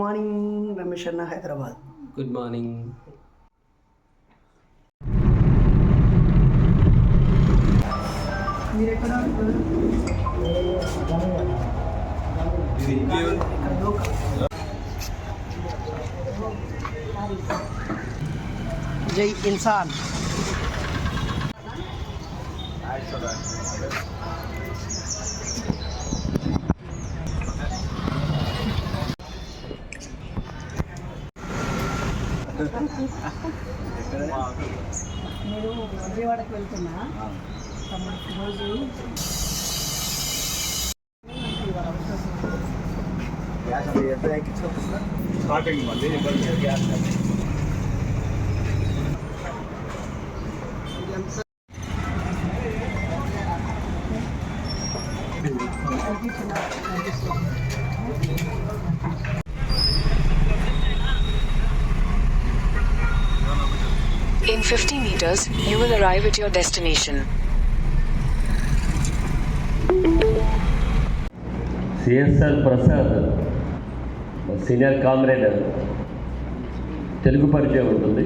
Morning Ramesh అన్న Hyderabad. Good morning. మీరు ఎక్కడ జై ఇన్సాన్. నేను విజయవాడకు వెళ్తున్నా రోజు In 50 meters, you will arrive at your destination. CSR Prasad senior comrade, Telugu పరిచయం ఉంటుంది.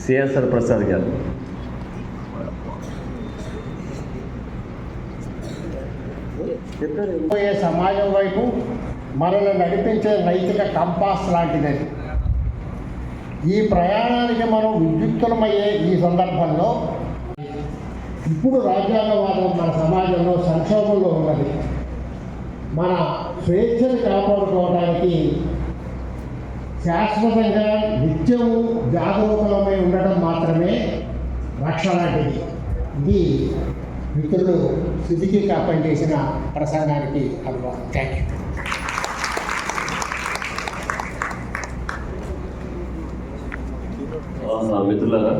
సిఎస్ఆర్ ప్రసాద్ గారు. సమాజం వైపు మనల్ని నడిపించే నైతిక కంపాస్ లాంటిది. ఈ ప్రయాణానికి మనం విద్యుక్తులమయ్యే ఈ సందర్భంలో ఇప్పుడు రాజ్యాంగవాదం మన సమాజంలో సంక్షోభంలో ఉన్నది. మన స్వేచ్ఛను కాపాడుకోవడానికి శాశ్వతంగా నిత్యము జాగరూకమై ఉండటం మాత్రమే రక్షణ లాంటిది. ఇది మిత్రులు సిద్దికి కాపం చేసిన ప్రసంగానికి అభివాదం. Thank you. మిత్రులారా,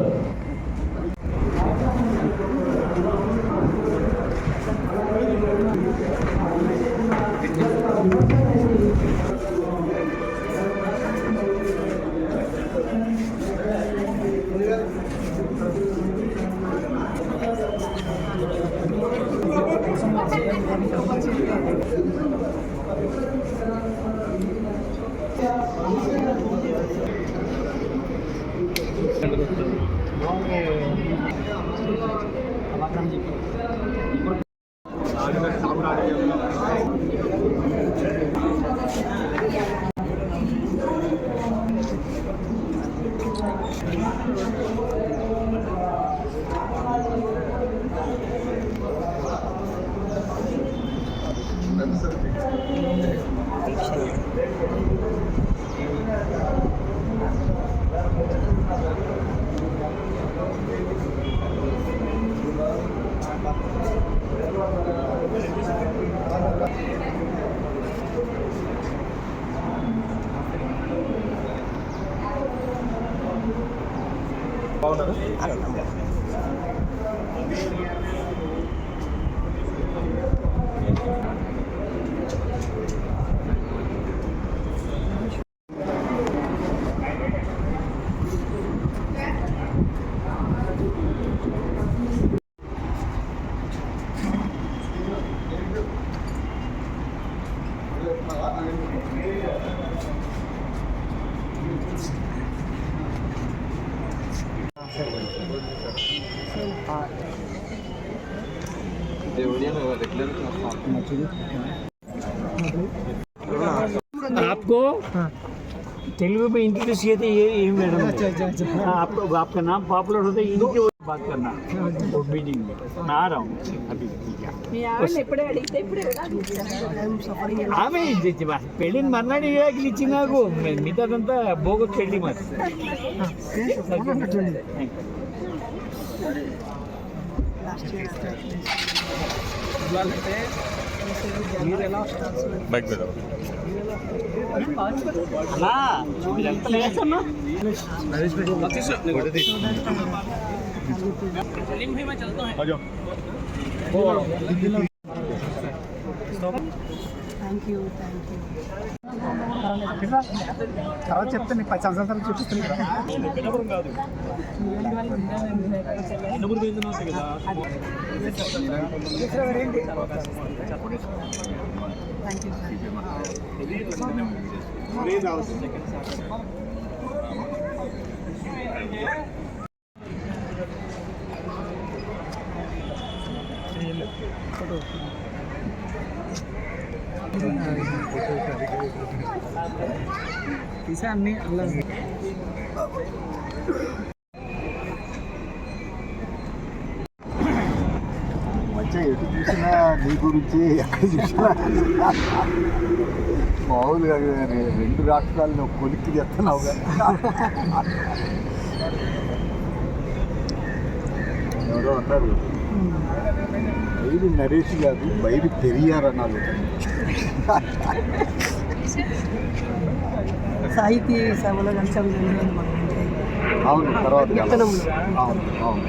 आपको तेलुगु में इंट्रोड्यूस किए थे ये मैडम। आपको आपका नाम पॉपुलर होता है, इनके बात करना मीटिंग में। मैं आ रहा हूँ अभी। ఆమె పెళ్ళిని మర్నాడు ఇచ్చి నాకు మిగతాదంతా బోగస్ పెళ్ళి మరి. మీరు ఎలా బైక్ మీద ఎంత లేదన్నా चलता है। Thank you thank you. తర్వాత చెప్తే నీకు 10 సంవత్సరాలు చూపిస్తున్నాను. తీసా అన్ని అలా మధ్య ఎటు చూసినా నీ గురించి ఎక్కడ చూసినా మామూలుగా రెండు రాష్ట్రాలను కొలిక్కి తెస్తున్నావు ఎవరో అన్నారు బయలు నరేష్ కాదు బయలు పెరియార్ అన్నారు. సాహితీ సభలో కలిసాం. అవును తర్వాత అవును అవును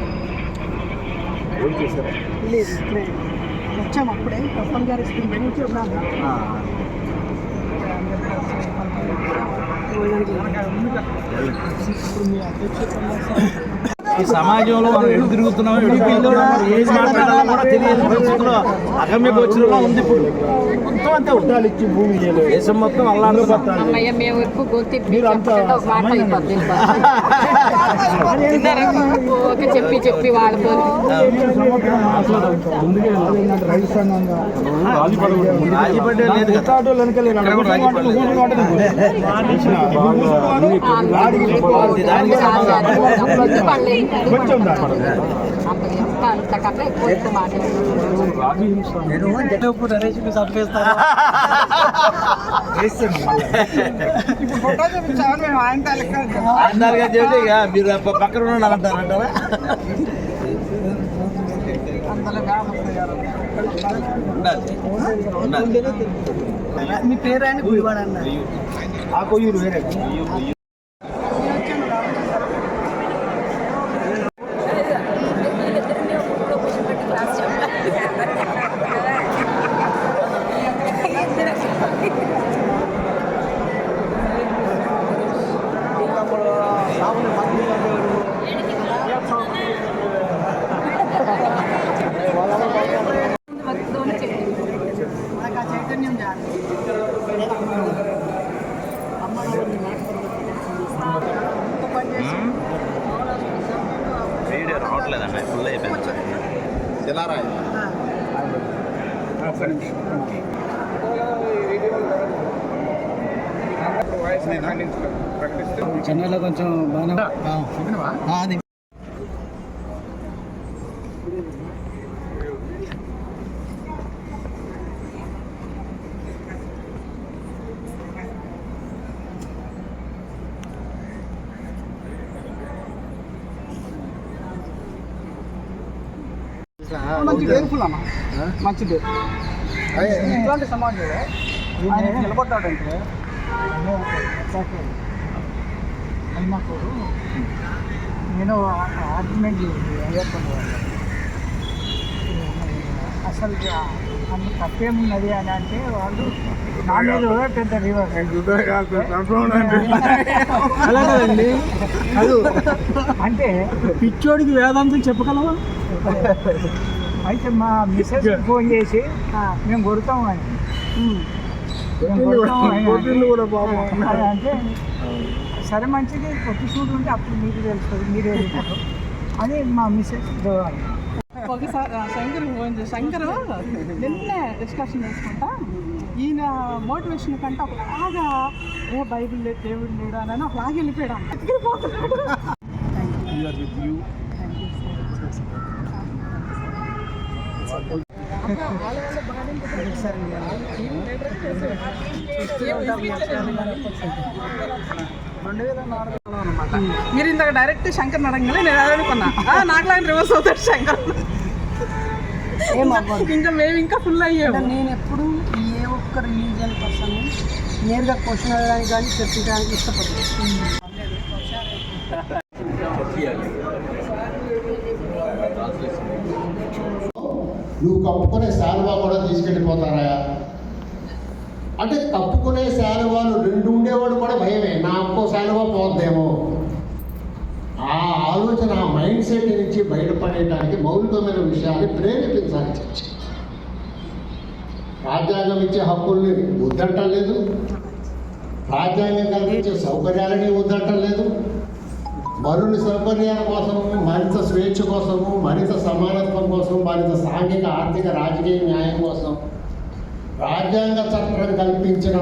ఏం చేశారు? లేదు ఇక్కడే వచ్చాము అప్పుడే ప్రఫుల్ గారి స్కూల్ నుంచి ఉన్నాము. ఇప్పుడు మీ అధ్యక్ష ఈ సమాజంలో మనం ఎటు తిరుగుతున్నాం, ఎటు వెళ్తున్నాం, ఏది మాట్లాడాలో కూడా తెలియని పరిస్థితుల్లో అగమ్యకు వచ్చినలా ఉంది. ఇప్పుడు మొత్తం అంతా ఉండాలి ఇచ్చి భూమి దేశం మొత్తం అల్లాడుతున్నారు. మేము ఎక్కువ గొంతు చెప్పి చెప్పి వాళ్ళతో రాజీపడ్డే లేదు మీరు పక్కన అంటారా? మీ పేరు ఆయన గుడివాడ అన్నారు. ఆ కొయ్యూరు వేరే మనకు ఆ చైతన్యం జాలి. రావట్లేదండి, ఫుల్ అయిపోయింది. చెన్నైలో కొంచెం బాగా మంచి పేరుఫుల్ అన్న, మంచి పేరు. ఇట్లాంటి సమాజంలో ఆయన నిలబడ్డాడంటే అయినప్పుడు నేను ఆర్గ్యుమెంట్ అయ్యేప్పుడు అసలు అన్ని తప్పేమున్నది అని అంటే వాళ్ళు నా మీద పెద్ద అలాగండి. అది అంటే పిచ్చోడికి వేదాంతం చెప్పగలవా? అయితే మా మిస్సెస్ ఫోన్ చేసి మేము కొడతాం అని అంటే సరే మంచిది కొట్టి చూడు ఉంటే అప్పుడు మీకు తెలుస్తుంది, మీరే వెళ్తారు అని మా మిస్సెస్ ఒకసారి శంకర్ నిన్న డిస్కషన్ చేసుకుంటా ఈయన మోటివేషన్ కంటే ఒకలాగా బైబిల్ లేదు దేవుడు లేడు అని ఒకలాగా వెళ్ళిపోయాడు. మీరు ఇందాక డైరెక్ట్ శంకర్ అడగలే, నేను అదే అనుకున్నా నాకులా రివర్స్ అవుతాడు శంకర్. ఇంకా మేము ఇంకా ఫుల్ అయ్యాము. నేను ఎప్పుడు ఏ ఒక్క రిలీజియన్ పర్సన్ నేరుగా క్వశ్చన్ అడగడానికి కానీ చర్చించడానికి ఇష్టపడలేదు. నువ్వు కప్పుకునే శాలువా కూడా తీసుకెళ్ళిపోతారా? అంటే కప్పుకునే శాలువాలు 2 ఉండేవాడు కూడా భయమే, నాకు శాలువా పోద్దేమో. ఆ ఆలోచన, ఆ మైండ్ సెట్ నుంచి బయటపడేయడానికి మౌలికమైన విషయాన్ని ప్రేరేపించాలి చర్చ. రాజ్యాంగం ఇచ్చే హక్కుల్ని వద్దంటం లేదు, రాజ్యాంగం కల్పించే సౌకర్యాలని వద్దంటం లేదు. మరుని సౌకర్యాల కోసము, మరింత స్వేచ్ఛ కోసము, మరింత సమానత్వం కోసం, మరింత సాంఘిక ఆర్థిక రాజకీయ న్యాయం కోసం రాజ్యాంగ చట్టం కల్పించిన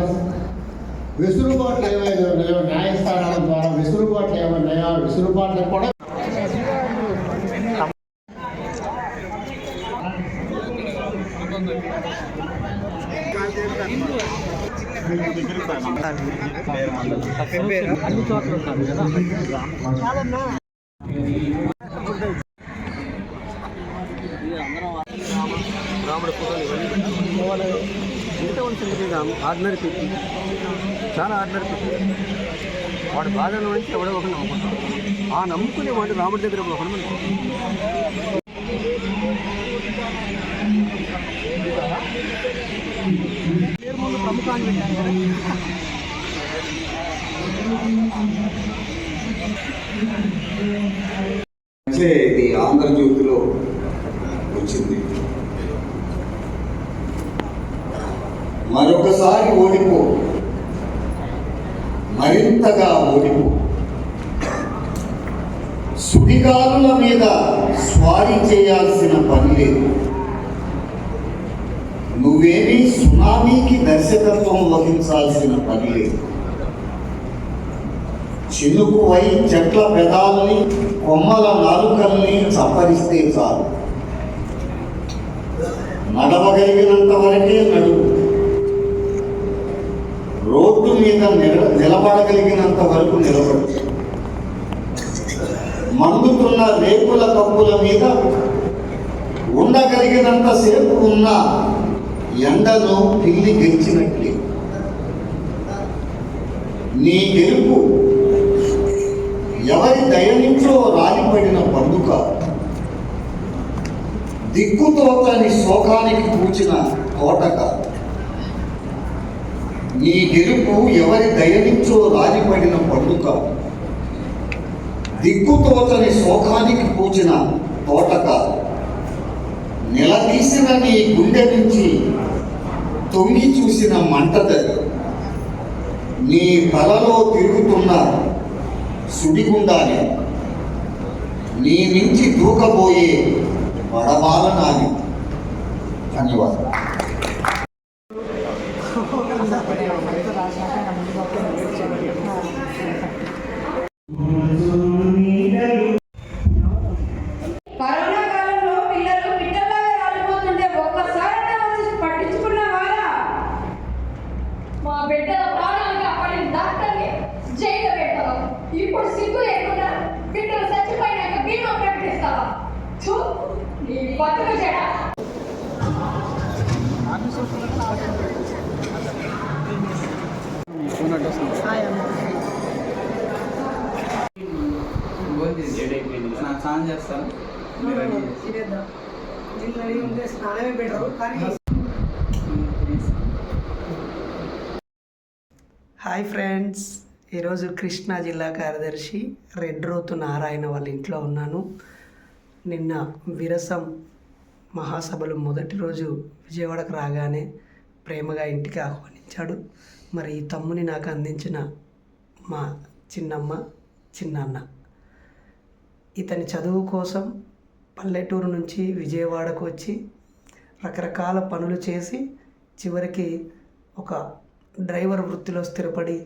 వెసులుబాట్లు ఏవైనా ఉన్నాయో, న్యాయస్థానాల ద్వారా వెసులుబాట్లు ఏమన్నాయో, వెసులుబాట్లు కూడా అన్ని చోట్ల ఉంటారు కదా. రాముడి ఫోటోలు ఇవన్నీ ఆర్డినరీ పీపుల్, చాలా ఆర్డినరీ పీపుల్. వాడు బాధల నుంచి ఎవడో ఒకటి నమ్ముకుంటాడు. ఆ నమ్ముకునే వాడు రాముడి దగ్గర ఒకటి మనకి ప్రముఖాన్ని పెట్టారు కదా. ఇది ఆంధ్రజ్యోతిలో వచ్చింది. మరొకసారి ఓడిపో, మరింతగా ఓడిపో, సుడిగాలుల మీద స్వారీ చేయాల్సిన పని లేదు. నువ్వేమీ సునామీకి దర్శకత్వం వహించాల్సిన పని లేదు. చినుకు వై చెట్ల పెదాలని, కొమ్మల నాలుకల్ని చప్పరిస్తే చాలు. నడవగలిగినంత వరకే నడువు, రోడ్డు మీద నిలబడగలిగినంత వరకు నిలబడు. మండుతున్న రేకుల కప్పుల మీద ఉండగలిగినంతసేపు ఉన్న ఎండను పిల్లి గెలిచినట్లే. నీ గెలుపు ఎవరి దయనించో రాలిపడిన పండుగ, దిక్కుతోతని శోకానికి పూచిన తోటక. నీ గెలుపు ఎవరి దయనించో రాలిపడిన పండుగ, దిక్కుతోతని శోకానికి పూచిన తోటక. నిలదీసిన నీ గుండె నుంచి తొంగి చూసిన మంటదరి, నీ తలలో తిరుగుతున్న సుడిగుండాలి, నీ నుంచి దూకబోయే వడబాలనాలి. ధన్యవాదాలు. కరోనా కాలంలో పిల్లలు పిట్టలాగా రాలిపోతుంటే ఒక్కసారైనా వచ్చి పట్టించుకున్నవారా? మా బిడ్డల ప్రాణాలు కాపాడిన డాక్టర్ని జైలు పెట్టావా? ఇప్పుడు సిగ్గు లేకుండా బిడ్డలు చచ్చిపోయినాక బీమా ప్రకటిస్తావా? చూ, నీ బతుకు జడ. స్నానం చేస్తాను. స్నానమే బెటర్. కానీ హాయ్ ఫ్రెండ్స్, ఈరోజు కృష్ణా జిల్లా కార్యదర్శి రెడ్రోతు నారాయణ వాళ్ళ ఇంట్లో ఉన్నాను. నిన్న విరసం మహాసభలు మొదటి రోజు విజయవాడకు రాగానే ప్రేమగా ఇంటికి ఆహ్వానించాడు. మరి ఈ తమ్ముని నాకు అందించిన మా చిన్నమ్మ, చిన్నాన్న. ఇతని చదువు కోసం పల్లెటూరు నుంచి విజయవాడకు వచ్చి రకరకాల పనులు చేసి చివరికి ఒక డ్రైవర్ వృత్తిలో స్థిరపడి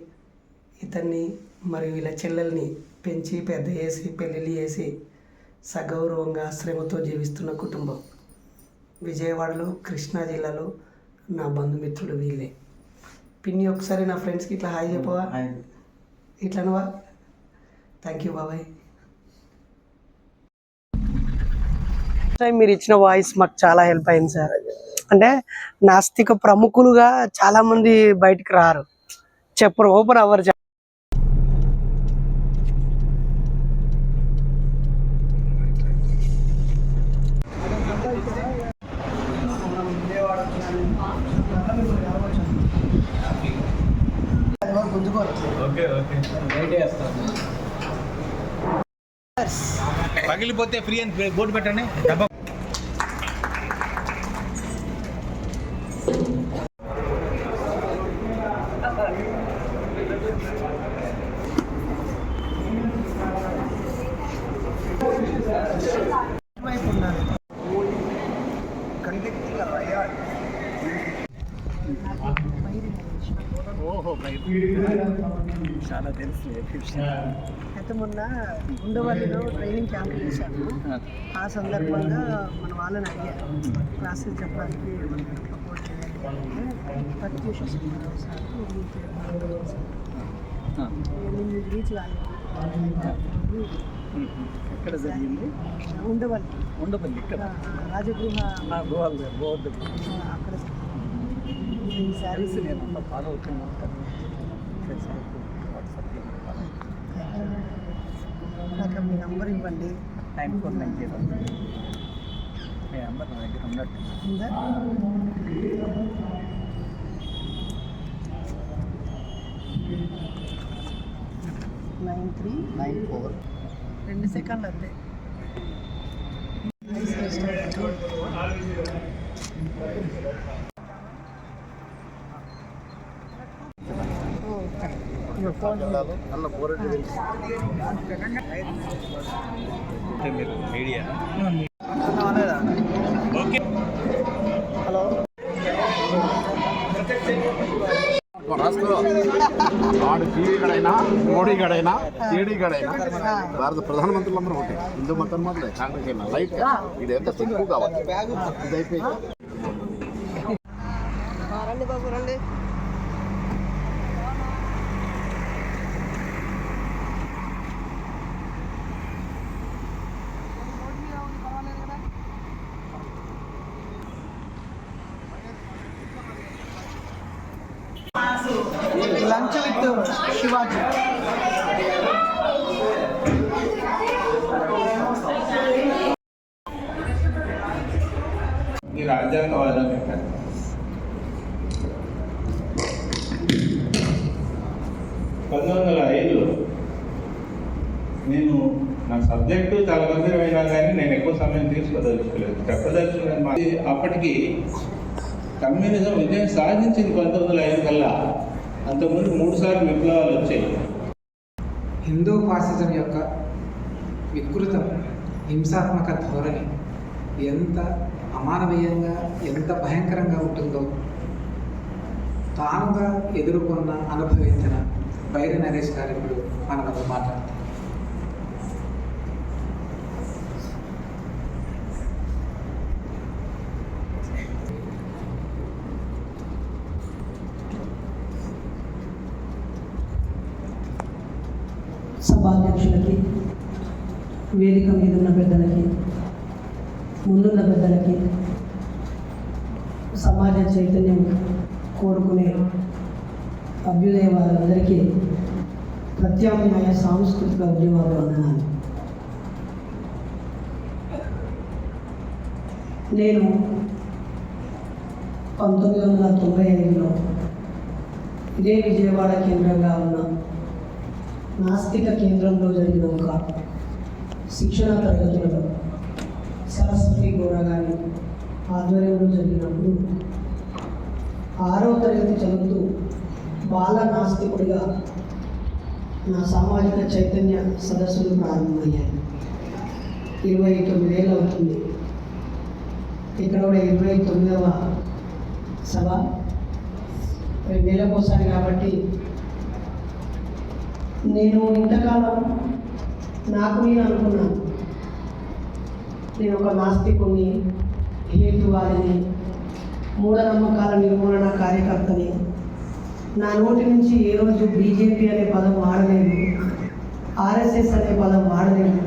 ఇతన్ని మరియు వీళ్ళ చెల్లెల్ని పెంచి పెద్ద చేసి పెళ్ళిళ్ళు చేసి సగౌరవంగా శ్రమతో జీవిస్తున్న కుటుంబం. విజయవాడలో, కృష్ణా జిల్లాలో నా బంధుమిత్రులు వీళ్ళే. పిన్ని ఒకసారి నా ఫ్రెండ్స్కి ఇట్లా హాయ్ చెప్పవా? ఇట్లనవా? థ్యాంక్ యూ బాబాయ్. మీరు ఇచ్చిన వాయిస్ మాకు చాలా హెల్ప్ అయింది సార్. అంటే నాస్తిక ప్రముఖులుగా చాలా మంది బయటికి రారు, చెప్పరు, ఓపెన్ అవ్వరు. పగిలిపోతే ఫ్రీ అని బోర్డు పెట్టండి. డబ్బా చాలా తెలుసు. అయితే మొన్న ఉండవల్లిలో ట్రైనింగ్ క్యాంప్ చేశాను. ఆ సందర్భంగా మన వాళ్ళని అడిగారు క్లాసెస్ చెప్పడానికి సపోర్ట్ చేయాలి అంటే నేను రీచ్ కాలేదు. ఎక్కడ జరిగింది? ఉండవల్లి ఇక్కడ రాజగృహ అక్కడ ఈ శారీస్ నేను అంతా ఫాలో అవుతున్నాను. ఫేస్బుక్, వాట్సాప్ నాకు మీ నంబర్ ఇవ్వండి. 9490 మీ నెంబర్ నా దగ్గర ఉన్నట్టు ఉందా? 9394 2 సెకండ్లు అంతే. మీరు మీడియా ఓకే. హలో వాడు టీవీ గడైనా మోడీ గడైనా ఏడీ గడైనా భారత ప్రధానమంత్రులందరూ ఉంటాయి. హిందూ మతం మాత్రమే కాంగ్రెస్ అయినా లైట్ ఇది ఎంత సింపుల్ కావచ్చు. ఇది అయిపోయింది. రండి బాబు రండి. Lunch with Shivaji. ఈ రాజ్యాంగవాదం 1905 నేను నా సబ్జెక్టు చాలా గంభీరమైనా కానీ నేను ఎక్కువ సమయం తీసుకోదలుచుకోలేదు. చెప్పదలుచుకున్నది అప్పటికి కమ్యూనిజం విజయం సాధించింది 1905 కల్లా. అంతకుముందు 3 సార్లు విప్లవాలు వచ్చాయి. హిందూ ఫాసిజం యొక్క వికృతం హింసాత్మక ధోరణి ఎంత అమానవీయంగా ఎంత భయంకరంగా ఉంటుందో తానుగా ఎదుర్కొన్న అనుభవించిన బైరి నరేష్ గారు ఇప్పుడు మన వద్ద మాట్లాడతారు. సభాధ్యక్షులకి, వేదిక మీద ఉన్న పెద్దలకి, ముందున్న పెద్దలకి, సమాజ చైతన్యం కోరుకునే అభ్యుదయ వారందరికీ ప్రత్యామ్నాయ సాంస్కృతిక ఉద్యమాలు వందనాలు. నేను 1995లో ఇదే విజయవాడ కేంద్రంగా ఉన్న నాస్తిక కేంద్రంలో జరిగిన ఒక శిక్షణ తరగతులలో సరస్వతి గౌర గారి ఆధ్వర్యంలో జరిగినప్పుడు 6వ తరగతి చదువుతూ బాల నాస్తికుడిగా నా సామాజిక చైతన్య సదస్సులు ప్రారంభమయ్యాయి. 29 ఏళ్ళు అవుతుంది. ఇక్కడ కూడా 29వ సభ 2 నెలలకోసారి కాబట్టి నేను ఇంతకాలం నాకు నేను అనుకున్నాను, నేను ఒక నాస్తికుని, హేతువాదిని, మూఢనమ్మకాల నిర్మూలన కార్యకర్తని. నా నోటి నుంచి ఏ రోజు బీజేపీ అనే పదం వాడలేదు, ఆర్ఎస్ఎస్ అనే పదం వాడలేదు,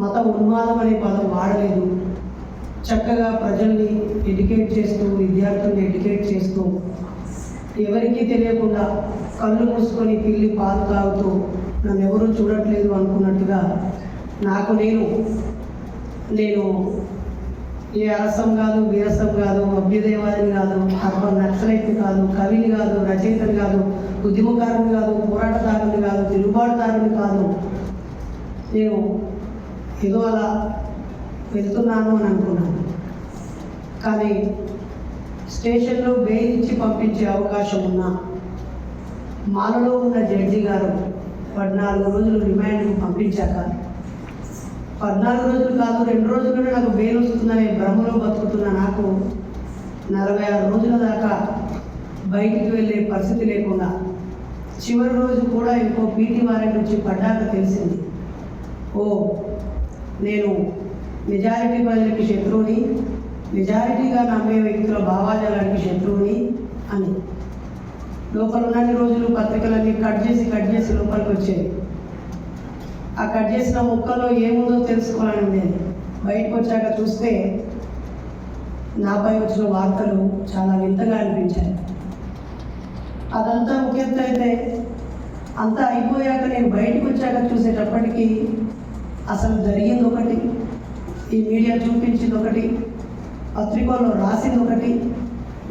మత ఉన్మాదం అనే పదం వాడలేదు. చక్కగా ప్రజల్ని ఎడ్యుకేట్ చేస్తూ, విద్యార్థుల్ని ఎడ్యుకేట్ చేస్తూ, ఎవరికీ తెలియకుండా కళ్ళు మూసుకొని పిల్లి పాలు తాగుతూ నన్ను ఎవరూ చూడట్లేదు అనుకున్నట్టుగా నాకు నేను ఏ అరసం కాదు, వీరసం కాదు, అభ్యుదయవాదిని కాదు, అర్బన్ నక్సలైట్ని కాదు, కవిని కాదు, రచయితని కాదు, ఉద్యమకారుని కాదు, పోరాటదారుని కాదు, తిరుగుబాటుదారుని కాదు. నేను ఏదో అలా వెళ్తున్నాను అని అనుకున్నాను. కానీ స్టేషన్లో బెయిల్ ఇచ్చి పంపించే అవకాశం ఉన్నా మాలలో ఉన్న జడ్జి గారు 14 రోజులు రిమాండ్కి పంపించాక 14 రోజులు కాదు 2 రోజుల్లోనే నాకు బెయిల్ వస్తుందనే భ్రమలో బతుకుతున్న నాకు 46 రోజుల దాకా బయటికి వెళ్ళే పరిస్థితి లేకుండా చివరి రోజు కూడా ఇంకో పీటీ వారెంట్ వచ్చి పడ్డాక తెలిసింది, ఓ నేను మెజారిటీ ప్రజలకి శత్రువుని, మెజారిటీగా నమ్మే వ్యక్తుల భావాజాలానికి శత్రువుని అని. లోపల ఉన్నన్ని రోజులు పత్రికలన్నీ కట్ చేసి లోపలికి వచ్చేవి. ఆ కట్ చేసిన ముక్కలో ఏముందో తెలుసుకోవాలని ఉండేది. బయటకు వచ్చాక చూస్తే నాపై వచ్చిన వార్తలు చాలా వింతగా అనిపించాయి. అదంతా ఒక ఎత్తు అయితే అంతా అయిపోయాక నేను బయటకు వచ్చాక చూసేటప్పటికీ అసలు జరిగింది ఒకటి, ఈ మీడియా చూపించింది ఒకటి, పత్రికల్లో రాసింది ఒకటి,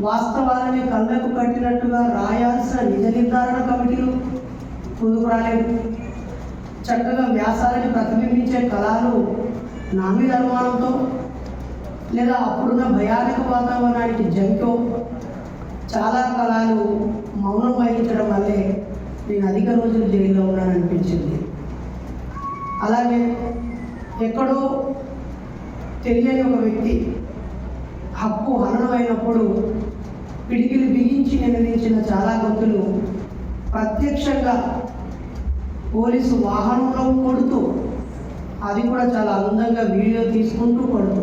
వాస్తవాలని కళ్ళకు కట్టినట్టుగా రాయాల్సిన నిజ నిర్ధారణ కమిటీలు ముందుకు రాలేదు. చక్కగా వ్యాసాలని ప్రతిబింబించే కళలు నా మీద అనుమానంతో లేదా అప్పుడున్న భయానక వాతావరణానికి జంకో చాలా కళలు మౌనం వహించడం వల్లే నేను అధిక రోజులు జైల్లో ఉన్నాననిపించింది. అలాగే ఎక్కడో తెలియని ఒక వ్యక్తి హక్కు హననమైనప్పుడు పిడికిలు బిగించి నిలదించిన చాలా గొంతులు ప్రత్యక్షంగా పోలీసు వాహనంలో కొడుతూ, అది కూడా చాలా అందంగా వీడియో తీసుకుంటూ కొడుతూ,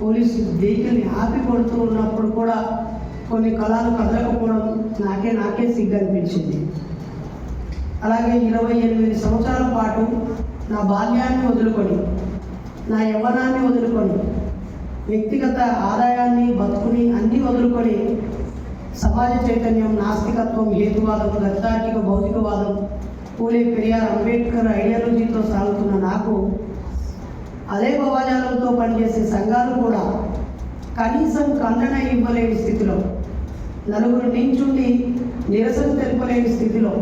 పోలీసు వెహికల్ని ఆపి కొడుతూ ఉన్నప్పుడు కూడా కొన్ని కళలు కదలకపోవడం నాకే సిగ్గు అనిపించింది. అలాగే 28 సంవత్సరాల పాటు నా బాల్యాన్ని వదులుకొని, నా యవ్వనాన్ని వదులుకొని, వ్యక్తిగత ఆదాయాన్ని, బతుకుని అన్నీ వదులుకొని సమాజ చైతన్యం, నాస్తికత్వం, హేతువాదం, గతార్కిక భౌతికవాదం, పూలే పెరియార్ అంబేద్కర్ ఐడియాలజీతో సాగుతున్న నాకు అదే భావజాలంతో పనిచేసే సంఘాలు కూడా కనీసం ఖండన ఇవ్వలేని స్థితిలో, నలుగురు నించుండి నిరసన తెలుపలేని స్థితిలో,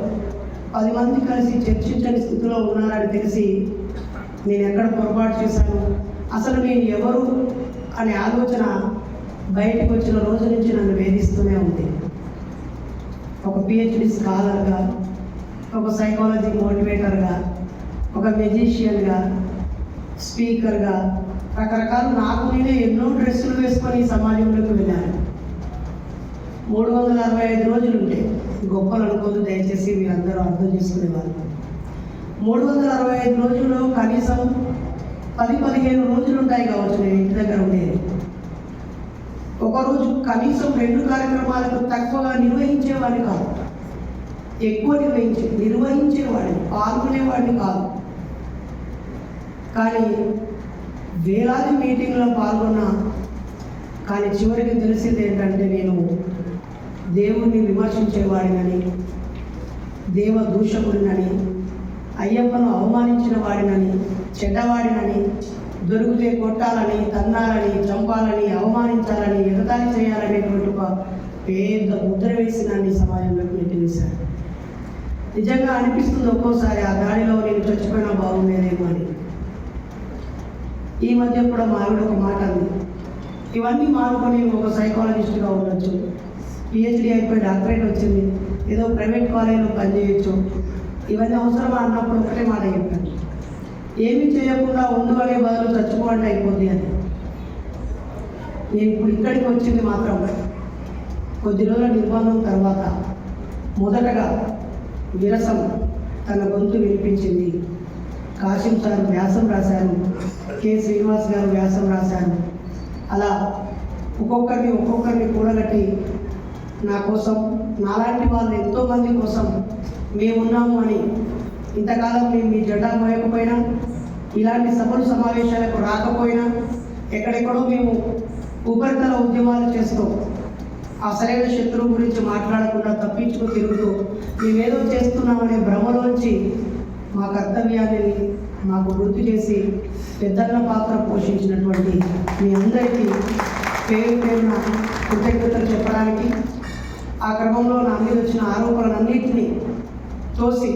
10 మంది కలిసి చర్చించని స్థితిలో ఉన్నారని తెలిసి నేను ఎక్కడ పొరపాటు చేశాను, అసలు నేను ఎవరు అనే ఆలోచన బయటకు వచ్చిన రోజు నుంచి నన్ను వేధిస్తూనే ఉంది. ఒక పిహెచ్డి స్కాలర్గా, ఒక సైకాలజీ మోటివేటర్గా, ఒక మెజిషియన్గా, స్పీకర్గా, రకరకాల నాకు నేనే ఎన్నో డ్రెస్సులు వేసుకొని సమాజంలోకి వెళ్ళాను. 365 రోజులు ఉంటే గొప్పలు అనుకోదు, దయచేసి మీరందరూ అర్థం చేసుకునేవారు. 365 రోజుల్లో కనీసం 10-15 రోజులు ఉంటాయి కావచ్చు నేను ఇంటి దగ్గర ఉండేది. ఒకరోజు కనీసం 2 కార్యక్రమాలకు తక్కువగా నిర్వహించేవాడిని కాదు, ఎక్కువ నిర్వహించేవాడిని, పాల్గొనేవాడిని కాదు. కానీ వేలాది మీటింగ్లో పాల్గొన్నా, కానీ చివరికి తెలిసింది ఏంటంటే నేను దేవుణ్ణి విమర్శించేవాడినని, దేవ దూషకుడినని, అయ్యప్పను అవమానించిన వాడినని, చెడ్డవాడినని, దొరికితే కొట్టాలని, తన్నాలని, చంపాలని, అవమానించాలని, ఎగతాళి చేయాలనేటువంటి ఒక పెద్ద ముద్ర వేసి నన్ను సమాజంలోకి నెట్టివేశాడు. నిజంగా అనిపిస్తుంది ఒక్కోసారి ఆ దాడిలో నేను చచ్చిపోయినా బాగుండేదేమో అని. ఈ మధ్య కూడా మా ఆవిడ ఒక మాట అంది, ఇవన్నీ మానుకొని ఒక సైకాలజిస్ట్గా ఉండొచ్చు, పిహెచ్డి అయిపోయి డాక్టరేట్ వచ్చింది, ఏదో ప్రైవేట్ కాలేజీలో పనిచేయచ్చు, ఇవన్నీ అవసరమా అన్నప్పుడు ఒకటే మాట చెప్పాను, ఏమీ చేయకుండా ఉండు అనే బదులు చచ్చిపోవడం అయిపోద్ది అని. నేను ఇప్పుడు ఇక్కడికి వచ్చింది మాత్రం కొద్ది రోజుల నిర్బంధం తర్వాత మొదటగా విరసం తన గొంతు వినిపించింది. కాశీం సార్ వ్యాసం రాశారు, కె శ్రీనివాస్ గారు వ్యాసం రాశారు. అలా ఒక్కొక్కరిని కూడగట్టి నా కోసం, నాలాంటి వాళ్ళు ఎంతోమంది కోసం మేమున్నాము అని, ఇంతకాలం మేము మీ జెండా మోయకపోయినా, ఇలాంటి సభలు సమావేశాలకు రాకపోయినా, ఎక్కడెక్కడో మేము ఉపరితల ఉద్యమాలు చేస్తూ అసలైన శత్రువు గురించి మాట్లాడకుండా తప్పించుకు తిరుగుతూ మేమేదో చేస్తున్నామనే భ్రమలోంచి మా కర్తవ్యాన్ని మాకు గుర్తు చేసి పెద్దన్న పాత్ర పోషించినటువంటి మీ అందరికీ పేరు పేరున కృతజ్ఞతలు చెప్పడానికి, ఆ క్రమంలో నా మీద వచ్చిన ఆరోపణలన్నింటినీ తోసి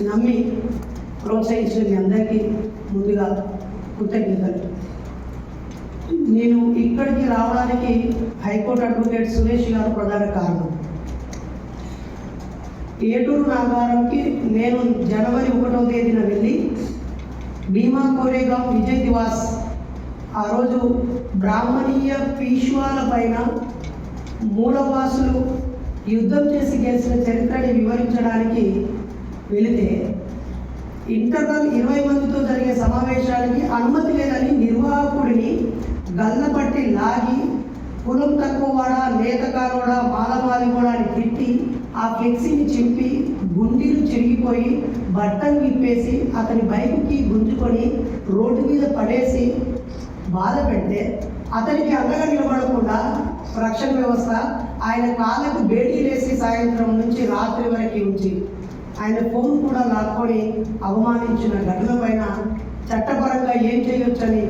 నమ్మి ప్రోత్సహించిన మీ అందరికీ ముందుగా కృతజ్ఞతలు. నేను ఇక్కడికి రావడానికి హైకోర్టు అడ్వకేట్ సురేష్ గారు ప్రధాన కారణం. ఏటూరు నాగారంకి నేను జనవరి 1వ తేదీన వెళ్ళి భీమా కోరేగాం విజయ్ దివాస్ ఆ రోజు బ్రాహ్మణీయ పీష్వాల పైన మూలవాసులు యుద్ధం చేసి గెలిచిన చరిత్రని వివరించడానికి వెళితే ఇంటర్నల్ 20 మందితో జరిగే సమావేశానికి అనుమతి లేదని నిర్వాహకుడిని గల్లపట్టి లాగి కులం తక్కువవాడా నేతకారోడా మాలమాలి కూడా అని తిట్టి ఆ ఫ్లెక్సీని చింపి గుండీలు చిరిగిపోయి బట్టలు విప్పేసి అతని బైక్కి గుంజుకొని రోడ్డు మీద పడేసి బాధ పెడితే అతనికి అండగా నిలబడకుండా రక్షణ వ్యవస్థ ఆయన కాళ్ళకు బేడీలేసి సాయంత్రం నుంచి రాత్రి వరకు ఉంచి ఆయన ఫోన్ కూడా లాక్కొని అవమానించిన ఘటన పైన చట్టపరంగా ఏం చేయొచ్చని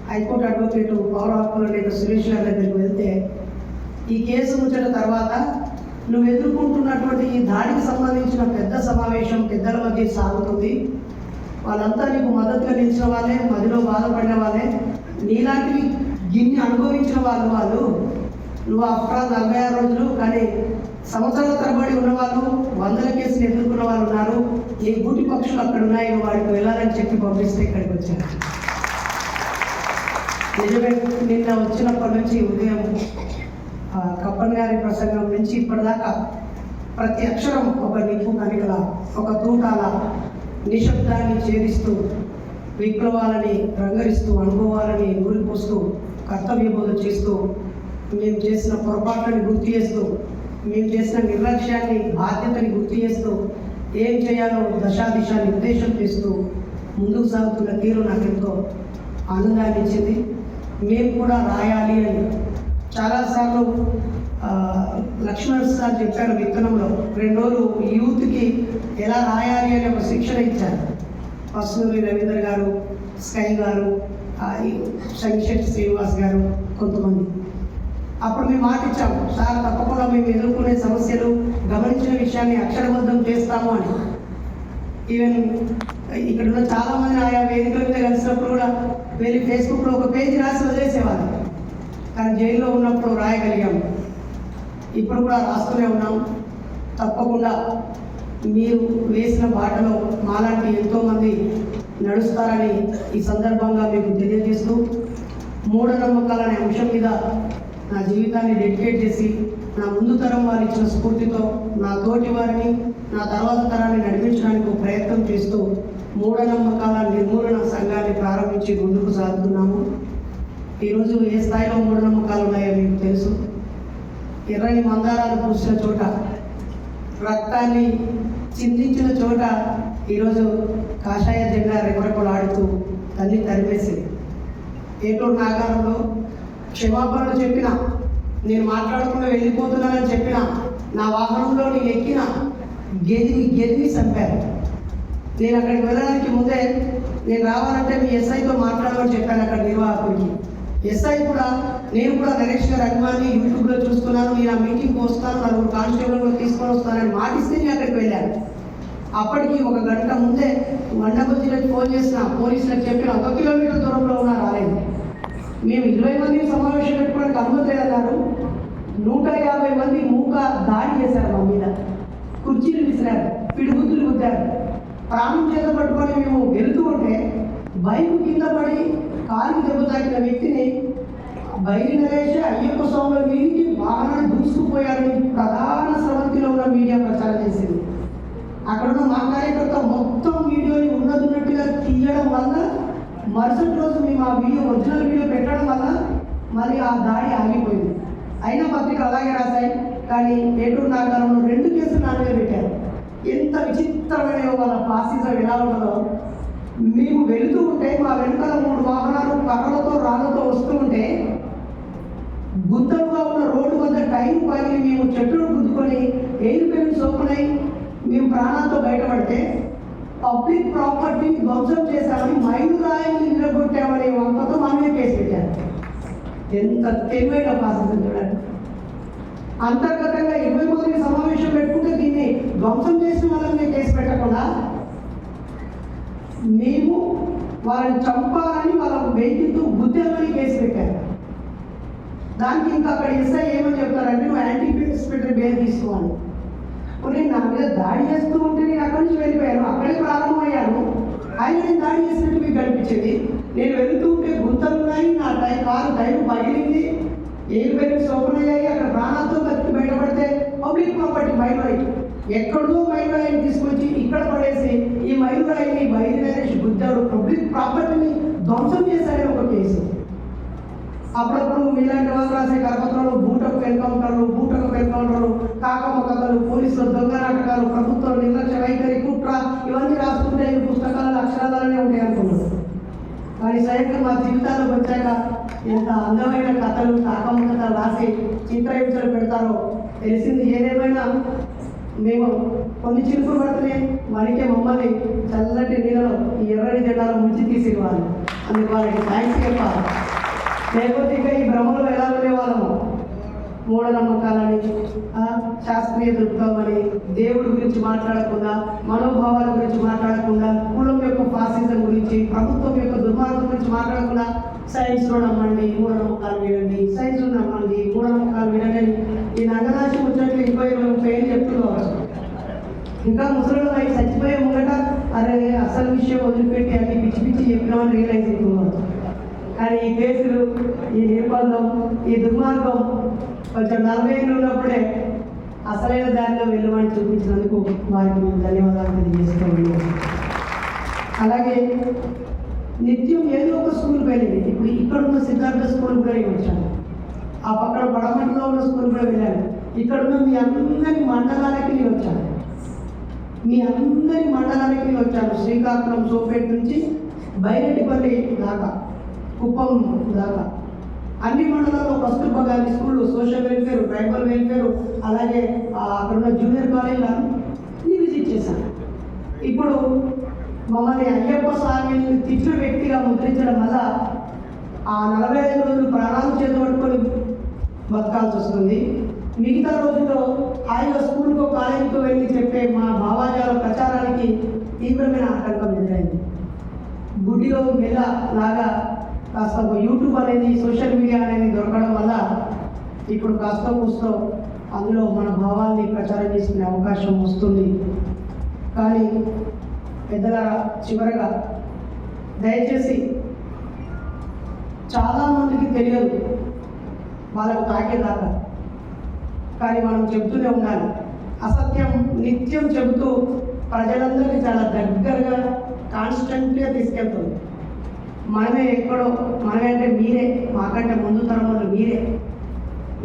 హైకోర్టు అడ్వకేటు పౌర హక్కుల నేత సురేష్ గారి దగ్గరికి వెళ్తే ఈ కేసు ముచ్చట తర్వాత నువ్వు ఎదుర్కొంటున్నటువంటి ఈ దాడికి సంబంధించిన పెద్ద సమావేశం పెద్దల మధ్య సాగుతుంది, వాళ్ళంతా నీకు మద్దతుగా నిలిచిన వాళ్ళే, మదిలో బాధపడిన వాళ్ళే, నీలాంటివి గిన్ని అనుభవించిన వాళ్ళు నువ్వు అప్పుడు 46 రోజులు కానీ సంవత్సరాల తరబడి ఉన్నవాళ్ళు 100 కేసులు ఎదుర్కొన్న వాళ్ళు ఉన్నారు, నీ బూటి పక్షులు అక్కడ ఉన్నాయి, నువ్వు వాడికి వెళ్ళాలని చెప్పి పంపిస్తే ఇక్కడికి వచ్చాను. నిజమే, నిన్న వచ్చినప్పటి నుంచి ఉదయం కప్పన్ గారి ప్రసంగం నుంచి ఇప్పటిదాకా ప్రతి అక్షరం ఒక నిప్పు కనికల, ఒక తూటాల నిశ్శబ్దాన్ని ఛేదిస్తూ విప్లవాలని రంగరిస్తూ అనుభవాలని ఊరిపోస్తూ కర్తవ్యబోధ చేస్తూ మేము చేసిన పొరపాట్లని గుర్తు చేస్తూ మేము చేసిన నిర్లక్ష్యాన్ని బాధ్యతని గుర్తు చేస్తూ ఏం చేయాలో దశాదిశ నిర్దేశం చేస్తూ ముందుకు సాగుతున్న తీరు నాకు ఎంతో ఆనందాన్ని ఇచ్చింది. మేము కూడా రాయాలి అని చాలాసార్లు లక్ష్మణ్ సార్ చెప్పారు విత్తనంలో 2 రోజులు యూత్కి ఎలా రాయాలి అని ఒక శిక్షణ ఇచ్చారు. పసునూరి రవీంద్ర గారు, స్కై గారు, సంగిశెట్టి శ్రీనివాస్ గారు కొంతమంది. అప్పుడు మేము మాట ఇచ్చాము, సార్ తప్పకుండా మేము ఎదుర్కొనే సమస్యలు గమనించిన విషయాన్ని అక్షరబద్ధం చేస్తాము అని. ఈవెన్ ఇక్కడ ఉన్న చాలామంది ఆయా వేదికల మీద కలిసినప్పుడు కూడా వెళ్ళి ఫేస్బుక్లో ఒక పేజీ రాసి వదిలేసేవాళ్ళు, కానీ జైల్లో ఉన్నప్పుడు రాయగలిగాము. ఇప్పుడు కూడా రాస్తూనే ఉన్నాం. తప్పకుండా మీరు వేసిన బాటలో మాలాంటి ఎంతోమంది నడుస్తారని ఈ సందర్భంగా మీకు తెలియజేస్తూ, మూఢనమ్మకాలనే అంశం మీద నా జీవితాన్ని డెడికేట్ చేసి నా ముందు తరం వారు ఇచ్చిన స్ఫూర్తితో నా తోటి వారిని నా తర్వాత తరాన్ని నడిపించడానికి ఒక ప్రయత్నం చేస్తూ మూఢనమ్మకాల నిర్మూలన సంఘాన్ని ప్రారంభించి ముందుకు సాగుతున్నాము. ఈరోజు ఏ స్థాయిలో మూఢనమ్మకాలు ఉన్నాయో మీకు తెలుసు. ఎర్రని మందారాలు పూసిన చోట, రక్తాన్ని చిందించిన చోట ఈరోజు కాషాయ జెండా రెపరెపలాడుతూ తల్లి తరిమేసింది. ఏటూరు నాగారంలో క్షమాపణలు చెప్పిన, నేను మాట్లాడకుండా వెళ్ళిపోతున్నానని చెప్పిన, నా వాహనంలో నేను ఎక్కిన గెదిమి చంపారు. నేను అక్కడికి వెళ్ళడానికి ముందే నేను రావాలంటే మీ ఎస్ఐతో మాట్లాడమని చెప్పాను అక్కడ నిర్వాహకుడికి. ఎస్ఐ కూడా నేను కూడా నరేష్ గారి అభిమాని, యూట్యూబ్లో చూస్తున్నాను, నేను ఆ మీటింగ్కి వస్తాను, 4 కానిస్టేబుల్ కూడా తీసుకొని వస్తానని మాటిస్తే నేను అక్కడికి వెళ్ళాను. అప్పటికి 1 గంట ముందే మండపతిలోకి ఫోన్ చేసిన, పోలీసులకు చెప్పిన 1 కిలోమీటర్ దూరంలో ఉన్నా రాలేదు. మేము 20 మందిని సమావేశం పెట్టుకోవడానికి అనుమతి లేదన్నారు. 150 మంది మూక దాడి చేశారు మా మీద, కుర్చీలు విసిరారు, పిడిగుద్దులు గుద్దారు. ప్రాణం చేత పట్టుకొని మేము వెళుతూ ఉంటే బైక్ కింద పడి కాలు దెబ్బ తాకిన వ్యక్తిని బైరి నరేష్ అయ్యప్ప స్వాముల మీదికి వాహనాన్ని దూసుకుపోయారని ప్రధాన స్రవంతిలో ఉన్న మీడియా ప్రచారం చేసింది. అక్కడున్న మా కార్యకర్త మొత్తం వీడియోని ఉన్నట్టుగా తీయడం వల్ల మరుసటి రోజు మేము ఆ వీడియో ఒరిజినల్ వీడియో పెట్టడం వల్ల మరి ఆ దాడి ఆగిపోయింది. అయినా పత్రికలు అలాగే రాశాయి, కానీ ఏటూరు నాగారంలో 2 కేసులు నా మీద పెట్టారు. ఎంత విచిత్రమైన వాళ్ళ ఫాసిజం ఎలా ఉంటుందో. మేము వెళుతూ ఉంటే మా వెనుకాల 3 వాహనాలు కర్రలతో రాళ్ళతో వస్తూ ఉంటే గుంతలుగా ఉన్న రోడ్డు వద్ద టైం పగిలి మేము చెట్టును గుద్దుకొని ఎయిర్ బెలూన్స్ ఓపెన్ అయి మేము ప్రాణాలతో బయటపడితే పబ్లిక్ ప్రాపర్టీని ధ్వంసం చేశామని మైలురాయిని నిలగొట్టామనే వంకతో మనమే కేసు పెట్టారు. ఎంత తెలివైన పాసింది చూడండి. అంతర్గతంగా 20 మందికి సమావేశం పెట్టుకుంటే దీన్ని ధ్వంసం చేసిన వాళ్ళని కేసు పెట్టకుండా మేము వాళ్ళని చంపాలని వాళ్ళకు వెయిట్తో గుద్దామని కేసు పెట్టారు. దానికి ఇంకా అక్కడ ఎస్ఐ ఏమని చెప్తారంటే నువ్వు యాంటిసిపేటరీ బెయిల్ తీసుకోవాలి. నేను నా మీద దాడి చేస్తూ ఉంటే నేను అక్కడి నుంచి వెళ్ళిపోయాను, అక్కడే ప్రారంభమయ్యాను. ఆయన నేను దాడి చేసినట్టు మీకు కనిపించేది. నేను వెళ్తూ ఉంటే గుంతలు ఉన్నాయి, నా కారు టైర్ పగిలింది, ఎయిర్ బ్యాగ్స్ ఓపెన్ అయ్యాయి, అక్కడ ప్రాణాలతో బతికి బయటపడితే పబ్లిక్ ప్రాపర్టీ మైలురాయి ఎక్కడో మైలురాయిని తీసుకొచ్చి ఇక్కడ పడేసి ఈ మైలురాయిని బయలు నరేష్ గుద్దాడు, పబ్లిక్ ప్రాపర్టీని ధ్వంసం చేశాడని ఒక కేసు. అప్పుడప్పుడు మీలాంటి వాళ్ళు రాసే కరపత్రాలు బూటకు ఎన్కౌంటర్లు, కాకమ్మ కథలు, పోలీసులు దొంగ నాటకాలు, ప్రభుత్వం నిర్లక్ష్య వైఖరి, కుట్ర ఇవన్నీ రాసుకుంటే ఈ పుస్తకాలు అక్షరాలనే ఉంటాయి అనుకున్నాను. కానీ స్వయంగా మా జీవితాలకు వచ్చాక ఎంత అందమైన కథలు, కాకమ్మ కథలు రాసి చిత్రహింసలు పెడతారో తెలిసింది. ఏదేమైనా మేము కొన్ని చిరుకులు పడితే మనకే మమ్మల్ని చల్లటి నీళ్ళలో ఈ ఎర్రటి జెండాలో ముంచి తీసేవాళ్ళు. అందుకు వాళ్ళకి థ్యాంక్స్ చెప్పాలి. లేకపోతే ఇంకా ఈ భ్రమలో ఎలా ఉండేవాళ్ళము, మూఢనమ్మకాలని, శాస్త్రీయ దృక్పథం అని, దేవుడి గురించి మాట్లాడకుండా, మనోభావాల గురించి మాట్లాడకుండా, కులం యొక్క ఫాసిజం గురించి, ప్రభుత్వం యొక్క దుర్మార్గం గురించి మాట్లాడకుండా సైన్స్లో నమ్మండి, మూఢనమ్మకాలు వినండి, సైన్స్లో నమ్మండి, మూఢనమ్మకాలు వినండి. ఈ నంగనాశి ముచ్చట్లు 20-30 ఏళ్ళు చెప్తున్నారు. ఇంకా ముసలిలో అవి చచ్చిపోయే ముంగట అరే అసలు విషయం వదిలిపెట్టి అన్ని పిచ్చి పిచ్చి చెప్పినామని రియలైజ్ అవుతున్నారు. కానీ ఈ కేసులు, ఈ నిర్బంధం, ఈ దుర్మార్గం కొంచెం 40 ఏళ్ళు ఉన్నప్పుడే అసలైన దారిలో వెళ్ళమని చూపించినందుకు వారికి మేము ధన్యవాదాలు తెలియజేసుకోవాలి. అలాగే నిత్యం ఏదో ఒక స్కూల్కి వెళ్ళింది. ఇప్పుడు ఇక్కడున్న సిద్ధార్థ స్కూల్ కూడా వచ్చాను, ఆ పక్కన పడమటిలో ఉన్న స్కూల్ కూడా వెళ్ళాను. ఇక్కడున్న మీ అందరి మండలాలకి నేను వచ్చాను, శ్రీకాకుళం సోపేట నుంచి బైరెడ్డిపల్లి దాకా, కుప్పం దాకా అన్ని మండలాల్లో కస్తూర్బా గాంధీ స్కూళ్ళు, సోషల్ వెల్ఫేర్, ట్రైబల్ వెల్ఫేర్, అలాగే అక్కడున్న జూనియర్ కాలేజీలను విజిట్ చేశాను. ఇప్పుడు మమ్మల్ని అయ్యప్ప స్వామిని తిట్టిన వ్యక్తిగా ముద్రించడం వల్ల ఆ 45 రోజులు ప్రాణాలు చేతబట్టుకొని బతకాల్సి వస్తుంది. మిగతా రోజుల్లో హాయిగా స్కూల్కో కాలేజీకో వెళ్ళి చెప్పే మా భావాజాల ప్రచారానికి తీవ్రమైన ఆటంకం ఎదురైంది. గుడిలో మెల్ల లాగా కాస్త యూట్యూబ్ అనేది, సోషల్ మీడియా అనేది దొరకడం వల్ల ఇప్పుడు కాస్త కూస్తో అందులో మన భావాల్ని ప్రచారం చేసుకునే అవకాశం వస్తుంది. కానీ పెద్దలారా, చివరగా దయచేసి చాలామందికి తెలియదు వాళ్ళకు తాకేదాకా, కానీ మనం చెబుతూనే ఉండాలి. అసత్యం నిత్యం చెబుతూ ప్రజలందరికీ చాలా దగ్గరగా కాన్స్టెంట్గా తీసుకెళ్తుంది. మనమే ఎక్కడో, మనమే అంటే మీరే, మాకంటే ముందు తరంలో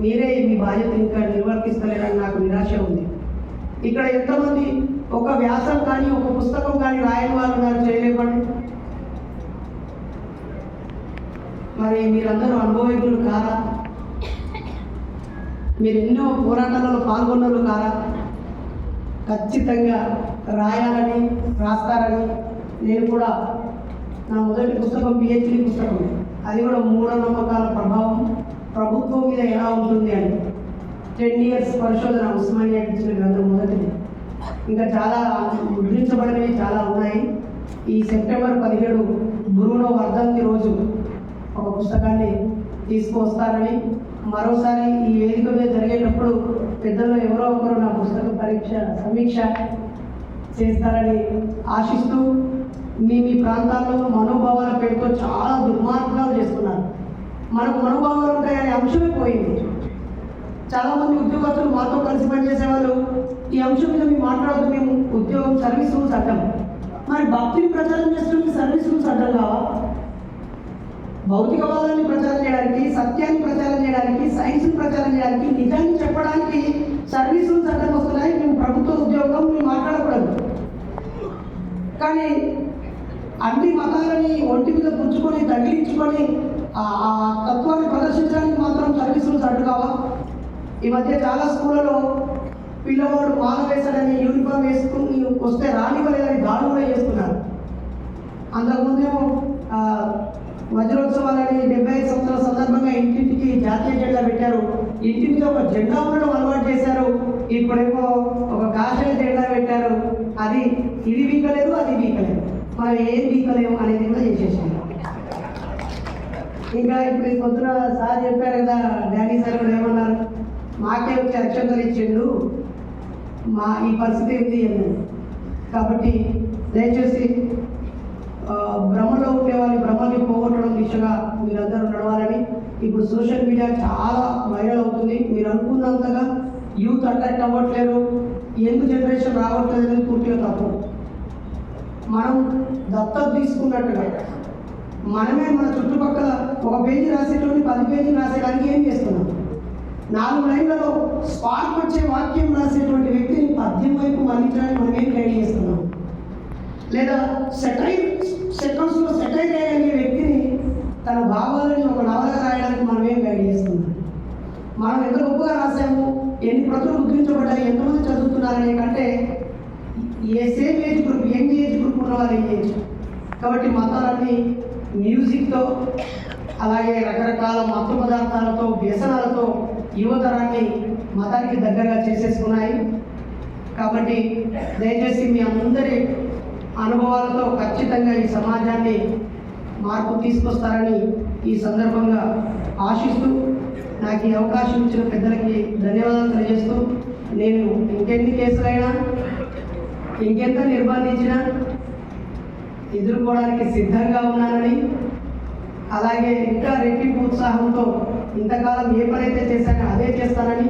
మీరే మీ బాధ్యత ఇంకా నిర్వర్తిస్తలేరని నాకు నిరాశ ఉంది. ఇక్కడ ఎంతమంది ఒక వ్యాసం కానీ, ఒక పుస్తకం కానీ రాయని వాళ్ళు ఉన్నారు, చేయలేకపోండి. మరి మీరందరూ అనుభవజ్ఞులు కారా? మీరు ఎన్నో పోరాటాలలో పాల్గొన్నారు కారా? ఖచ్చితంగా రాయాలని, రాస్తారని. నేను కూడా నా మొదటి పుస్తకం PhD పుస్తకం, అది కూడా మూఢనమ్మకాల ప్రభావం ప్రభుత్వం మీద ఎలా ఉంటుంది అని 10 years పరిశోధన ఉస్మానియా ఇచ్చిన గ్రంథం మొదటిది. ఇంకా చాలా ముద్రించబడినవి చాలా ఉన్నాయి. ఈ సెప్టెంబర్ 17 బ్రూనో వర్ధంతి రోజు ఒక పుస్తకాన్ని తీసుకువస్తారని, మరోసారి ఈ వేదిక మీద జరిగేటప్పుడు పెద్దల్లో ఎవరో ఒకరు నా పుస్తక సమీక్ష చేస్తారని ఆశిస్తూ, మీ ప్రాంతాల్లో మనోభావాల పేరుతో చాలా దుర్మార్గాలు చేస్తున్నారు. మనకు మనోభావాలు ఉంటాయనే అంశమే పోయింది. చాలామంది ఉద్యోగస్తులు మాతో కలిసి పనిచేసేవాళ్ళు ఈ అంశం మీద మేము మాట్లాడుతూ, మేము ఉద్యోగం సర్వీస్ రూల్స్ అడ్డం. మరి భక్తిని ప్రచారం చేస్తున్న సర్వీస్ రూల్స్ అడ్డం కావా? భౌతికవాదాన్ని ప్రచారం చేయడానికి, సత్యాన్ని ప్రచారం చేయడానికి, సైన్స్ని ప్రచారం చేయడానికి, నిజాన్ని చెప్పడానికి సర్వీస్ రూల్స్ అడ్డం వస్తున్నాయి. మేము ప్రభుత్వ ఉద్యోగం మేము మాట్లాడకూడదు. కానీ అన్ని మతాలని ఒంటి మీద పుచ్చుకొని తగిలించుకొని ఆ తత్వాన్ని ప్రదర్శించడానికి మాత్రం సర్వీస్ రూల్స్ అడ్డు కావా? ఈ మధ్య చాలా స్కూళ్ళలో పిల్లవాడు మాల వేసాడని యూనిఫామ్ వేసుకుని వస్తే రానివ్వలేదని దాడులు కూడా చేస్తున్నారు. అంతకుముందేమో వజ్రోత్సవాలని 75 సంవత్సరాల సందర్భంగా ఇంటింటికి జాతీయ జెండా పెట్టారు. ఇంటి మీద ఒక జెండా ఉండడం అలవాటు చేశారు. ఇప్పుడేమో ఒక కాషాయ జెండా పెట్టారు. అది ఇది వీకలేదు, అది వీకలేదు, మనం ఏం వీకలేము అనేది కూడా చేసేసారు. ఇంకా ఇప్పుడు పొద్దున సార్ చెప్పారు కదా, డాడీ సార్ కూడా ఏమన్నారు, మాకే వచ్చి అక్షంతలు ఇచ్చిండు, మా ఈ పరిస్థితి ఏంటి అన్నారు. కాబట్టి దయచేసి భ్రమలో ఉండే వాళ్ళని భ్రమల్ని పోగొట్టడం దిశగా మీరందరూ నడవాలని. ఇప్పుడు సోషల్ మీడియా చాలా వైరల్ అవుతుంది. మీరు అనుకున్నంతగా యూత్ అట్రాక్ట్ అవ్వట్లేరు, యంగ్ జనరేషన్ రావట్లేదు అనేది పూర్తిగా తప్పు. మనం దత్తత తీసుకున్నట్టుగా మనమే మన చుట్టుపక్కల ఒక పేజీ రాసేటువంటి 10 పేజీలు రాసేయడానికి ఏం చేస్తున్నాం? 4 లైన్లలో స్పార్క్ వచ్చే వాక్యం రాసేటువంటి వ్యక్తిని పద్యం వైపు మళ్ళించడానికి మనం ఏం ట్రైన్ చేస్తున్నాం? లేదా సెకండ్స్లో సెటైర్ అయ్యే వ్యక్తిని తన భావాలని ఒక నవలగా రాయడానికి మనం ఏం గైడ్ చేస్తున్నాం? మనం ఎంత గొప్పగా రాసాము, ఎన్ని ప్రతులు ముద్రించబడ్డాయి, ఎంతమంది చదువుతున్నారనే కంటే ఏ same age group, young age group ఉన్న వాళ్ళు ఏం చేయొచ్చు. కాబట్టి మతాలన్నీ మ్యూజిక్తో అలాగే రకరకాల మత్తు పదార్థాలతో వ్యసనాలతో యువతరాన్ని మతానికి దగ్గరగా చేసేసుకున్నాయి. కాబట్టి దయచేసి మీ అందరి అనుభవాలతో ఖచ్చితంగా ఈ సమాజాన్ని మార్పు తీసుకొస్తారని ఈ సందర్భంగా ఆశిస్తూ, నాకు ఈ అవకాశం ఇచ్చిన పెద్దలకి ధన్యవాదాలు తెలియజేస్తూ, నేను ఇంకెన్ని కేసులైనా ఇంకెంత నిర్బంధించినా ఎదుర్కోవడానికి సిద్ధంగా ఉన్నానని, అలాగే ఇంకా రెట్టింపు ఉత్సాహంతో ఇంతకాలం ఏ పనైతే చేశానో అదే చేస్తానని,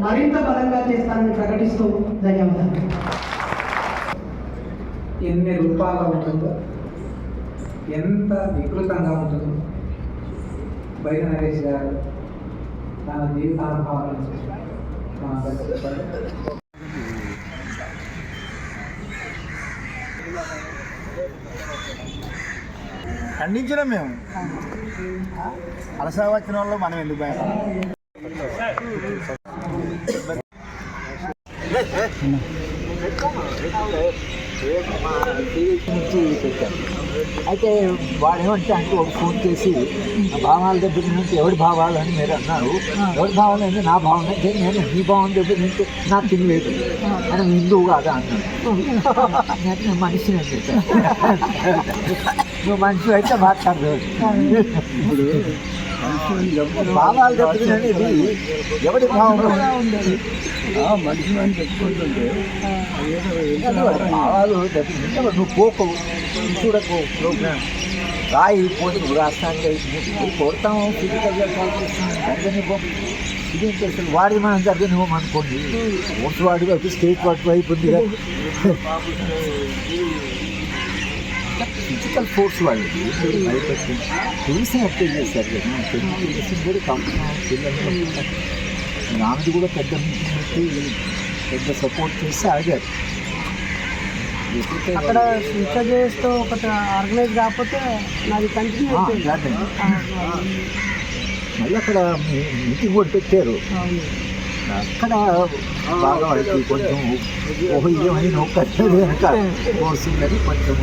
మరింత బలంగా చేస్తానని ప్రకటిస్తూ ధన్యవాదాలు. ఎన్ని రూపాల్లో ఉంటుందో, ఎంత వికృతంగా ఉంటుందో బైర నరేష్ గారు తన జీవితానుభవాల నుంచి మనకు చెప్పారు. ఖండించడం మేము అలసా వచ్చిన వాళ్ళు మనం ఎందుకు భయం? అయితే వాడు ఏమంటే అంటే ఒక ఫోన్ చేసి భావాల దగ్గర నుంచి ఎవరి భావాలు అని మీరు అన్నారు. ఎవరి భావాలు అంటే నా భావన అంటే నేను నీ భావం దగ్గర నుంచి నాకు తినలేదు అని హిందువు కాదా అన్నాడు. నేను మనిషిని అని చెప్పాను. నువ్వు మనిషి అయితే మాట్లాడదు. ఇప్పుడు భావాలు దగ్గర అనేది ఎవరి భావం మనిషి అని చెప్పుకుంటుంటే భావాలు దగ్గర నువ్వు పోకు చూడకు ప్రోగ్రామ్ రాయి పోటీ రాష్ట్రానికి కొడతాము ఫిజికల్గా కాల్ చేస్తాం జరగనివ్వం. ఇదేం చేస్తాను వాడి మనం జరగనివ్వం అనుకోండి. ఓట్స్ వాడి వైపు స్టేట్ వాటి వైపు ఉంది కదా, ఫిజికల్ ఫోర్స్ వాళ్ళు భయపెట్టి పోలీసుని అప్లై చేశారు కదా. పోలీసుని కూడా కంపెనీ పిల్లలు ఆమెది కూడా పెద్ద పెద్ద సపోర్ట్ చేసి ఆగారు. అక్కడ స్విచ్ చేస్తూ ఒకటి ఆర్గనైజ్ కాకపోతే నాది కంటిన్యూ మళ్ళీ అక్కడ మీటింగ్ కూడా పెట్టారు. అక్కడ బాగా వాళ్ళకి కొంచెం ఏమని నువ్వు కట్టేది కనుక కోర్సుందని కొంచెం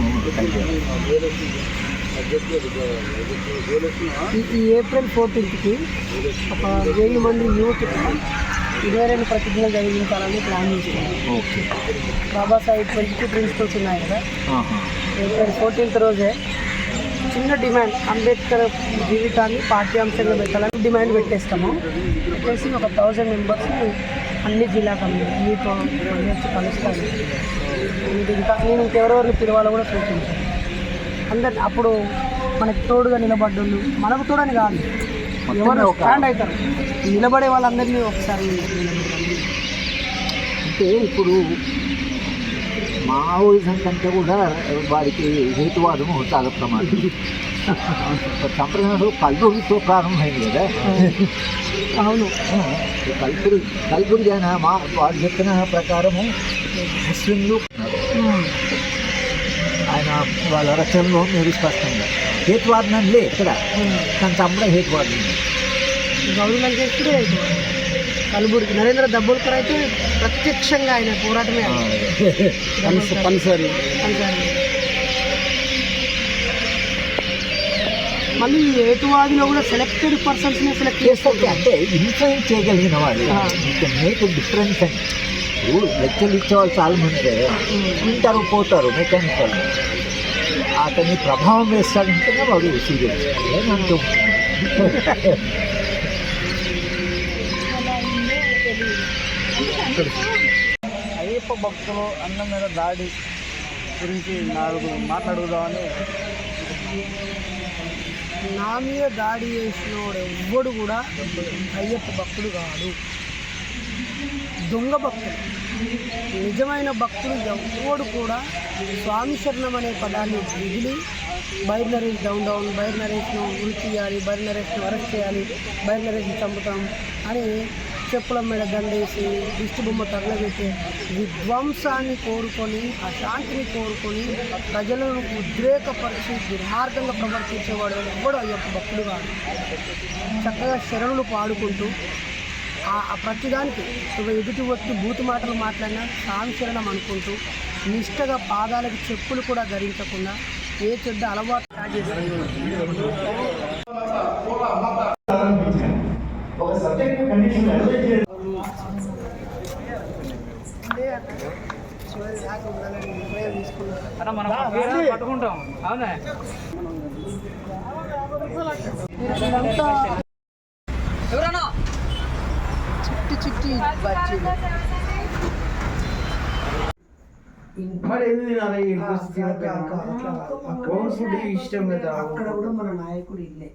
ఈ ఏప్రిల్ 14th ఒక 1000 మంది యూత్కి 22 ప్రతిజ్ఞలు చదివించాలని ప్లాన్ చేస్తున్నాం. ఓకే. బాబాసాహెబ్ 22 ప్రిన్సిపల్స్ ఉన్నాయి కదా, ఏప్రిల్ 14th రోజే చిన్న డిమాండ్, అంబేద్కర్ జీవితాన్ని పాఠ్యాంశంగా పెట్టాలని డిమాండ్ పెట్టేస్తాము. పెట్టేసి ఒక 1000 మెంబర్స్ని అన్ని జిల్లా కమిటీ మీతో వచ్చి కలుస్తాను. నేను ఇంకెవరెవరిని పిలవాలో కూడా సూచించాను. అందరిని అప్పుడు మనకి తోడుగా నిలబడ్డోళ్ళు, మనకు తోడని కాదు, ఎవరు స్టాండ్ అవుతారు, నిలబడే వాళ్ళందరినీ ఒకసారి. అంటే ఇప్పుడు మావోయిజం కంటే కూడా వారికి హేతువాదము చాలా ప్రమాదం. సంప్రదాయంలో కల్బుర్గితో ప్రారంభమైంది కదా. అవును, కల్బుర్గి అయినా వాళ్ళు చెప్పిన ప్రకారము ముస్లింలు ఆయన వాళ్ళ రచనలో మీరు స్పష్టంగా హేతువాదం లే ఇక్కడ కానీ చంపడం హేతువాదం. గౌరీ లంకేశ్వరి కలుబుడికి నరేంద్ర దబ్బోల్కర్ అయితే ప్రత్యక్షంగా ఆయన పోరాటమే పనిసరి మళ్ళీ ఏటువాదిలో కూడా సెలెక్టెడ్ పర్సన్స్ని సెలెక్ట్ చేస్తే అంటే ఇన్ఫ్లుయెన్స్ చేయగలిగిన వాళ్ళు మేక్ డిఫరెన్స్ అని లెక్కలు ఇచ్చేవాళ్ళు చాలా మంది ఉంటారు పోతారు మెకానికల్ అతన్ని ప్రభావం వేస్తాడంటేనే వాడు సీరియస్ ఏమంటూ అయ్యప్ప భక్తులు అన్నం మీద దాడి గురించి మాట్లాడుదామని. నా మీద దాడి చేసినోడు ఎవ్వడు కూడా అయ్యప్ప భక్తుడు కాదు, దొంగ భక్తుడు. నిజమైన భక్తుడు ఎవ్వడు కూడా స్వామి శరణం అనే పదాన్ని విదిలి బైర్ నరేష్ డౌన్ బైర్ నరేష్ను ఉరి తీయాలి, బైర్ నరేష్ను అరెస్ట్ చేయాలి, బైర్ నరేష్ని చంపుతాం అని చెప్పుల మీద దండేసి దిష్టి బొమ్మ తగలబెట్టి విధ్వంసాన్ని కోరుకొని అశాంతిని కోరుకొని ప్రజలను ఉద్రేకపరిచి దుర్మార్గంగా ప్రవర్తించేవాడు ఎవ్వడు అయ్యప్ప భక్తుడు కాదు. చక్కగా శరణులు పాడుకుంటూ ఆ ప్రతిదానికి ఎదుటి వ్యక్తి బూతు మాటలు మాట్లాడినా స్వామి శరణం అనుకుంటూ నిష్టగా పాదాలకు చెప్పులు కూడా ధరించకుండా ఏ చెడ్డ అలవాటు పట్టుకుంటాం. అవునా ఎవరన్నా చిట్టి మరి ఎందుకు తినాలి? ఇష్టం కదా. అక్కడ కూడా మన నాయకుడు ఇల్లే.